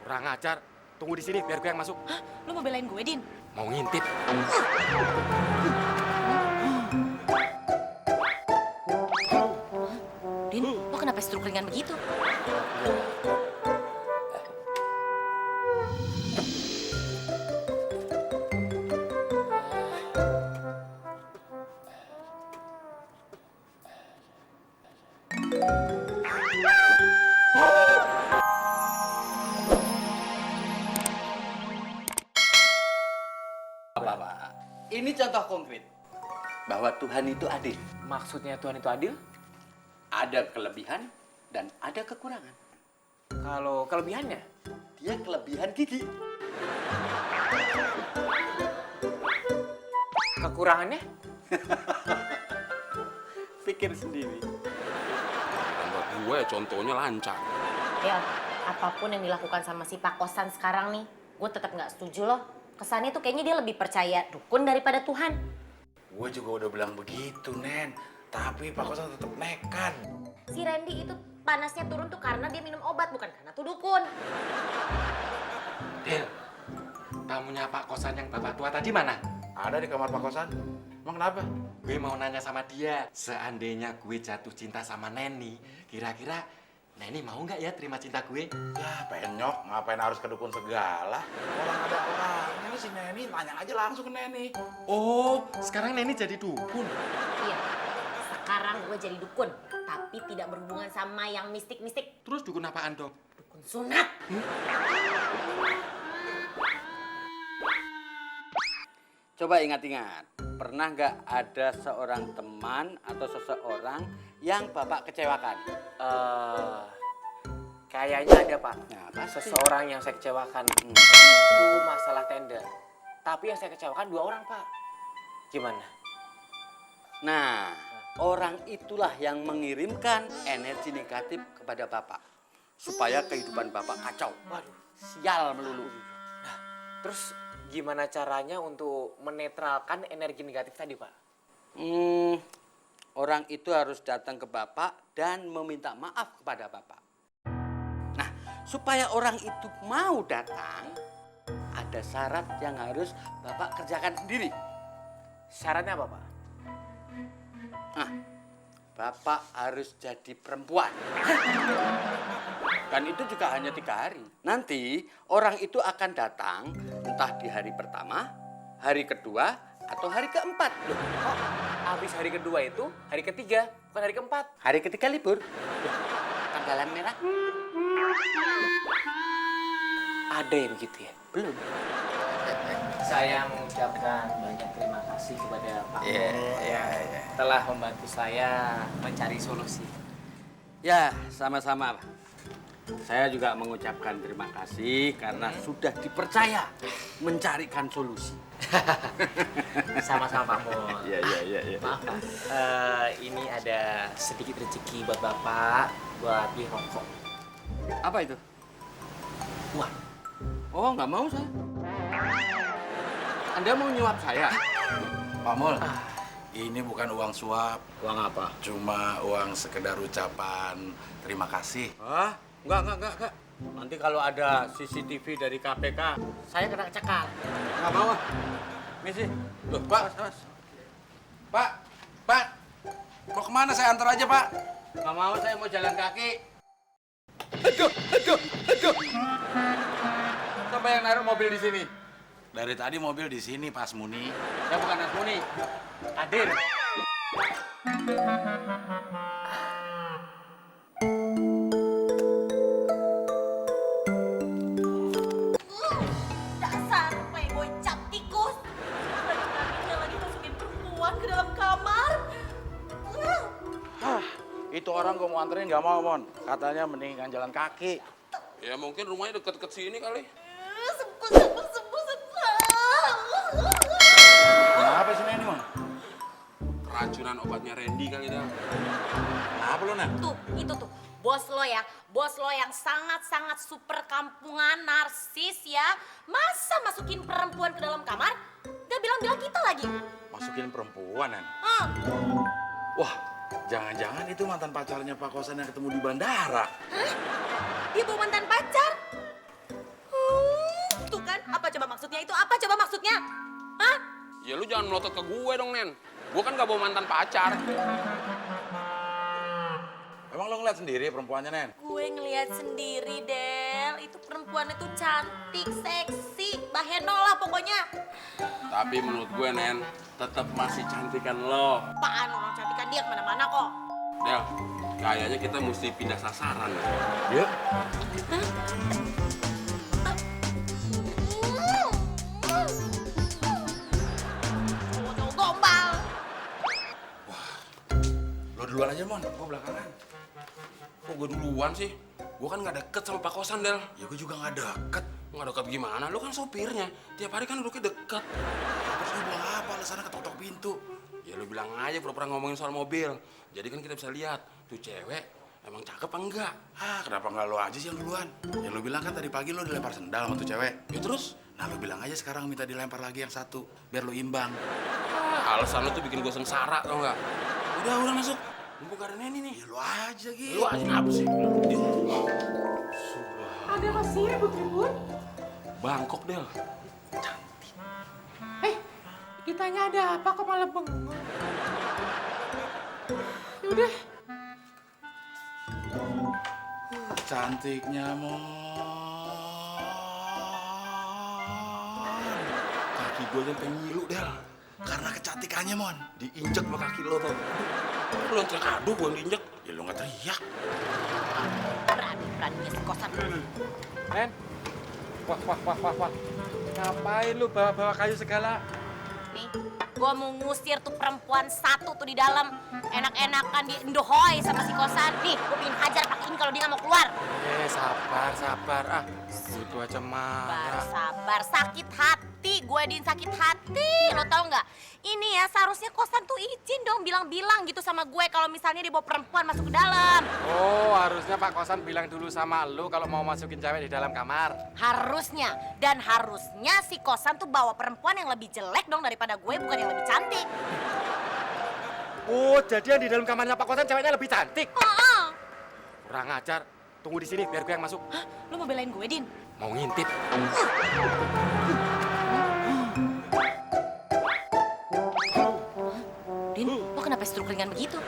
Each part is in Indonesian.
Kurang ajar. Tunggu di sini biar gue yang masuk. Hah? Lu mau belain gue, Din? Mau ngintip. Din, lu kenapa strukringan begitu? Bapak, ini contoh konkret bahwa Tuhan itu adil. Maksudnya Tuhan itu adil? Ada kelebihan dan ada kekurangan. Kalau kelebihannya? Dia kelebihan gigi. Kekurangannya? Pikir sendiri. Dan buat gue contohnya lancar. Ya, apapun yang dilakukan sama si Pak Kosan sekarang nih, gue tetap nggak setuju loh. Kesannya tuh kayaknya dia lebih percaya dukun daripada Tuhan. Gue juga udah bilang begitu, Nen. Tapi Pak Kosan tetap nekat. Si Randy itu panasnya turun tuh karena dia minum obat, bukan karena tuh dukun. Del, tamunya Pak Kosan yang bapak tua tadi mana? Ada di kamar Pak Kosan. Emang kenapa? Gue mau nanya sama dia. Seandainya gue jatuh cinta sama Neni, kira-kira Neni mau nggak ya terima cinta gue? Ya penyok, ngapain harus ke dukun segala? Orang ada orangnya nih si Neni, tanya aja langsung ke Neni. Oh, sekarang Neni jadi dukun. Iya, sekarang gue jadi dukun, tapi tidak berhubungan sama yang mistik-mistik. Terus dukun apaan dong? Dukun sunat. Coba ingat-ingat, pernah nggak ada seorang teman atau seseorang yang Bapak kecewakan? Kayaknya ada, Pak. Nah, pasti. Seseorang yang saya kecewakan. Itu masalah tender. Tapi yang saya kecewakan 2 orang, Pak. Gimana? Nah, orang itulah yang mengirimkan energi negatif kepada Bapak. Supaya kehidupan Bapak kacau. Waduh. Sial melulu. Nah, terus gimana caranya untuk menetralkan energi negatif tadi, Pak? Orang itu harus datang ke Bapak dan meminta maaf kepada Bapak. Nah, supaya orang itu mau datang, ada syarat yang harus Bapak kerjakan sendiri. Syaratnya apa, Pak? Nah, Bapak harus jadi perempuan. Dan itu juga hanya 3 hari. Nanti orang itu akan datang entah di hari pertama, hari kedua, atau hari keempat. Loh, Oh, habis hari kedua itu hari ketiga, bukan hari keempat. hari ketiga libur. Tanggalan merah? Ada yang begitu ya? Belum. Saya mengucapkan banyak terima kasih kepada Pak Mul telah membantu saya mencari solusi. Ya, sama-sama. Saya juga mengucapkan terima kasih karena sudah dipercaya mencarikan solusi. Sama-sama Pak Mul. Iya. Maaf Pak, ini ada sedikit rezeki buat Bapak buat beli rokok. Apa itu? Uang. Oh, nggak mau saya. Anda mau nyuap saya? Pak Mul, ini bukan uang suap. Uang apa? Cuma uang sekedar ucapan terima kasih. Hah? Enggak. Nanti kalau ada CCTV dari KPK, saya kena cekal. Nggak mau ah. Misi. Loh, Pak. Pak. Mau kemana? Saya antar aja, Pak. Nggak mau, saya mau jalan kaki. Aduh. Siapa yang naruh mobil di sini? Dari tadi mobil di sini, Pak Muni. Ya bukan Asmuni. Kadir. Dasar playboy cap tikus. Dia lagi masukin perempuan ke dalam kamar. Itu orang gue mau anterin nggak mau, Mon. Katanya mendingan jalan kaki. Ya mungkin rumahnya deket-deket sini kali. Sebut. Kenapa sih Neni, Mon? Keracunan obatnya Randy kali dah. Kenapa lu, Nen? Tuh, itu tuh. Bos lo ya, bos lo yang sangat-sangat super kampungan, narsis ya. Masa masukin perempuan ke dalam kamar? Gak bilang-bilang kita lagi. Masukin perempuan, Nen. Hah? Wah, jangan-jangan itu mantan pacarnya Pak Kosan yang ketemu di bandara. Dia bawa mantan pacar? Apa coba maksudnya itu? Apa coba maksudnya? Hah? Ya lu jangan melotot ke gue dong, Nen. Gue kan gak bawa mantan pacar. Emang lo ngeliat sendiri perempuannya, Nen? Gue ngeliat sendiri, Del. Itu perempuan itu cantik, seksi, baheno lah pokoknya. Tapi menurut gue, Nen, tetap masih cantikan lo. Apaan orang cantikan dia kemana-mana kok. Del, kayaknya kita mesti pindah sasaran. Iya. Cowok-cowok gombal. Lo duluan aja, Mon. Gue belakangan. Kok gue duluan sih? Gue kan gak deket sama Pak Kosan, Del. Ya gue juga gak deket. Gak deket gimana? Lu kan sopirnya. Tiap hari kan duduknya deket. Terus lo bilang apa? Alasannya ketok-ketok pintu. Ya lu bilang aja pura-pura ngomongin soal mobil. Jadi kan kita bisa lihat tuh cewek emang cakep apa enggak. Ah, kenapa nggak lo aja sih yang duluan? Ya lo bilang kan tadi pagi lo dilempar sendal sama tuh cewek. Ya terus? Nah lo bilang aja sekarang minta dilempar lagi yang satu, biar lo imbang. Alasan lu tuh bikin gue sengsara tau nggak? Udah masuk. Mumpung gak ada Neni nih. Ya lo aja gitu. Lu aja apa sih? Ada masih ribut-ribut? Bangkok, Del. Ditanya ada apa kok malah bengong? Yaudah, Cantiknya, Mon. Kaki gue sampai ngilu, Del. Karena kecantikannya, Mon. Diinjek sama kaki lo tau. Lu yang teriak aduh gue yang diinjek. Ya lo nggak teriak. Berani-beraninya si kosan. Nen. Wah. Ngapain lu bawa-bawa kayu segala? Nih, gue mau ngusir tuh perempuan satu tuh di dalam. Enak-enakan di Indohoy sama si kosan. Nih, gue pengen hajar pakai ini kalau dia nggak mau keluar. Sabar. Ah, gitu aja marah. Sabar. Sakit hati. Gue Din sakit hati. Lo tau nggak? Ini ya seharusnya kosan tuh izin dong bilang-bilang gitu sama gue kalau misalnya dibawa perempuan masuk ke dalam. Oh, harusnya Pak Kosan bilang dulu sama lu kalau mau masukin cewek di dalam kamar. Harusnya. Dan harusnya si kosan tuh bawa perempuan yang lebih jelek dong daripada gue, bukan yang lebih cantik. Oh, jadi yang di dalam kamarnya Pak Kosan ceweknya lebih cantik. Kurang ajar. Tunggu di sini biar gue yang masuk. Hah? Lo mau belain gue, Din? Mau ngintip. Din, lo kenapa struk ringan begitu?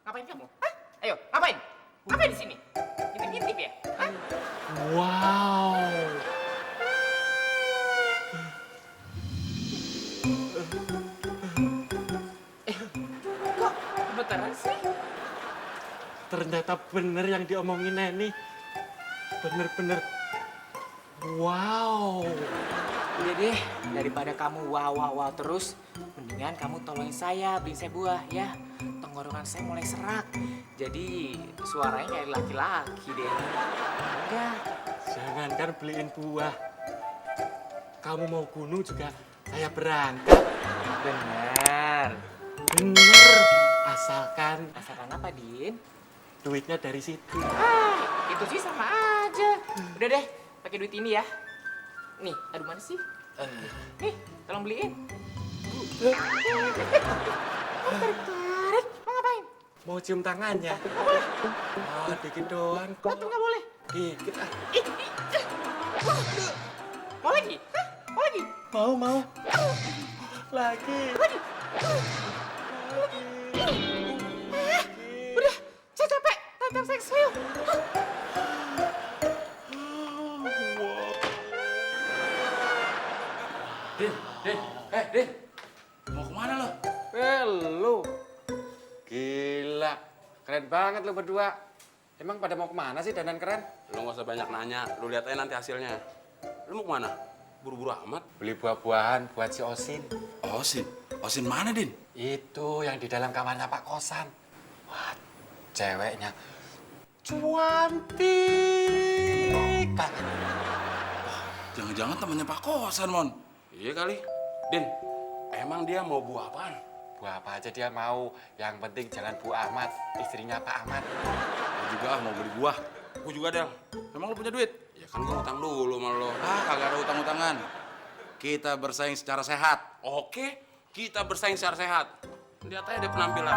Ngapain kamu? Hah? Ayo, ngapain? Ngapain di sini? Ngintip-ngintip ya? Hah? Wow. Kok gemeteran sih? Ternyata bener yang diomongin Neni. Bener-bener. Wow. Udah deh, daripada kamu wow terus, mendingan kamu tolongin saya, beliin saya buah ya. Tenggorokan saya mulai serak, jadi suaranya kayak laki-laki deh. Enggak, Jangankan beliin buah. Kamu mau gunung juga saya berangkat. bener. Bener. Asalkan Asalkan apa, Din? duitnya dari situ. Itu sih sama aja. Udah deh, pakai duit ini ya. Nih, aduh mana sih? Nih, tolong beliin. Tarik, mau ngapain? Mau cium tangannya. Ah, dikit doang. Betul nggak boleh. Dikit ah. Mau lagi? Hah? Mau lagi? Mau. Lagi. Udah, saya capek. Tantang seks, ayo. Din. Mau kemana lo? Lu. Gila. Keren banget lu berdua. Emang pada mau kemana sih dandan keren? Lu gak usah banyak nanya. Lu lihat aja nanti hasilnya. Lu mau kemana? Buru-buru amat. Beli buah-buahan buat si Osin. Osin. Osin mana, Din? Itu yang di dalam kamarnya Pak Kosan. Wah, ceweknya cantik banget. Jangan-jangan temennya Pak Kosan, Mon. Iya kali. Din, emang dia mau buah apaan? Buah apa aja dia mau. Yang penting jangan Bu Ahmad, istrinya Pak Ahmad. Gue juga mau beli buah. Gue juga, Del. Emang lu punya duit? Ya kan gue utang dulu sama lo. Ah, kagak ada utang-utangan. Kita bersaing secara sehat. Oke, kita bersaing secara sehat. Lihat aja deh penampilan.